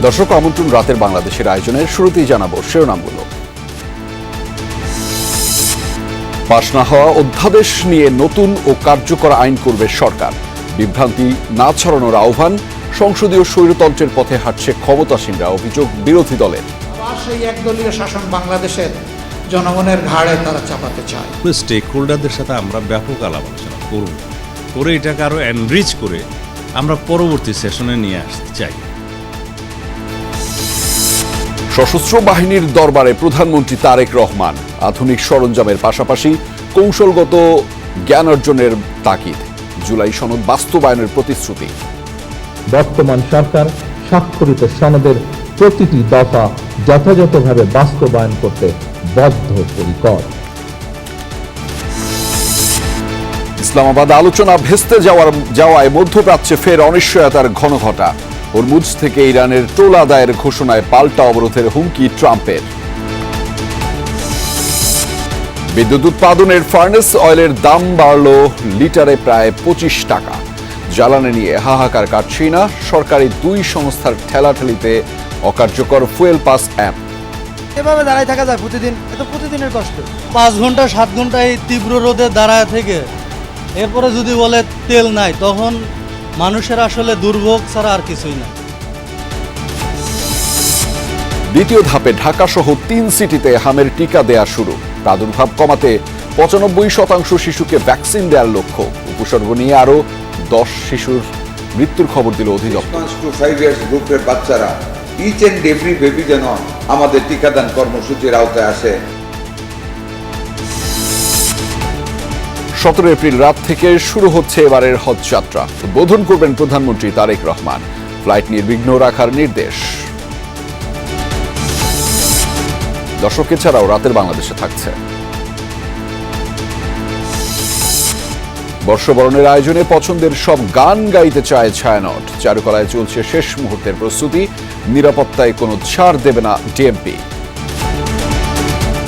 দর্শক, আমন্ত্রণ রাতের বাংলাদেশের আয়োজনের শুরুতেই জানাবো শিরোনামগুলো। পাশ না হওয়া অধ্যাদেশ নিয়ে নতুন ও কার্যকর আইন করবে সরকার। বিভ্রান্তি না ছড়ানোর আহ্বান। সংসদীয় স্বৈরতন্ত্রের পথে হাঁটছে ক্ষমতাসীনরা, অভিযোগ বিরোধী দলের। সেই একদলীয় শাসন বাংলাদেশের জনগণের ঘাড়ে তারা চাপাতে চায়। স্টেক হোল্ডারদের সাথে আমরা ব্যাপক আলাপ আলোচনা করব, করে এটাকে আরো এনরিচ করে আমরা পরবর্তী সেশনে নিয়ে আসতে চাই। সশস্ত্র বাহিনীর দরবারে প্রধানমন্ত্রী তারেক রহমান। আধুনিক সরঞ্জামের পাশাপাশি কৌশলগত জ্ঞান অর্জনের তাগিদ। জুলাই সনদ বাস্তবায়নের প্রতিশ্রুতি। বর্তমান সরকার স্বাক্ষরিত সনদের প্রতিটি দফা যথাযথভাবে বাস্তবায়ন করতে বদ্ধপরিকর। ইসলামাবাদ আলোচনা ভেস্তে যাওয়ায় মধ্যপ্রাচ্যে ফের অনিশ্চয়তার ঘনঘটা। হরমুজ থেকে ইরানের টোল আদায়ের ঘোষণায় পাল্টা অবরোধের হুমকি ট্রাম্পের। বিদ্যুৎ উৎপাদনের ফার্নেস অয়েলের দাম বাড়ল লিটারে প্রায় 25 টাকা। জ্বালানি নিয়ে হাহাকার কাটছে না। সরকারি দুই সংস্থার ঠেলাঠেলিতে অকার্যকর ফুয়েল পাস অ্যাপ। এভাবে দাঁড়ায় থাকা যায় প্রতিদিন, এটা প্রতিদিনের কষ্ট। 5 ঘন্টা 7 ঘন্টা এই তীব্র রোদে দাঁড়ায় থেকে এরপরে যদি বলে তেল নাই, তখন মানুষের আসলে দুর্ভোগ ছাড়া আর কিছুই না। দ্বিতীয় ধাপে ঢাকা সহ 3 সিটিতে হামের টিকা দেয়া শুরু। প্রাদুর্ভাব কমাতে 95% শিশুকে ভ্যাকসিন দেওয়ার লক্ষ্য। উপসর্গ নিয়ে আরো 10 শিশুর মৃত্যুর খবর দিল অধিদপ্তর। 6 to 5 years গ্রুপের বাচ্চারা ইচ এন্ড এভরি বেবি যেন আমাদের টিকাদান কর্মসূচির আওতায় আসে। 17 এপ্রিল রাত থেকে শুরু হচ্ছে এবারের হজ যাত্রা। উদ্বোধন করবেন প্রধানমন্ত্রী তারেক রহমান। ফ্লাইট নির্বিঘ্ন রাখার নির্দেশ। দর্শক, এছাড়াও রাতের বাংলাদেশে থাকছে বর্ষবরণের আয়োজনে পছন্দের সব গান গাইতে চায় ছায়ানট। চারুকলায় চলছে শেষ মুহূর্তের প্রস্তুতি। নিরাপত্তায় কোনো ছাড় দেবে না ডিএমপি।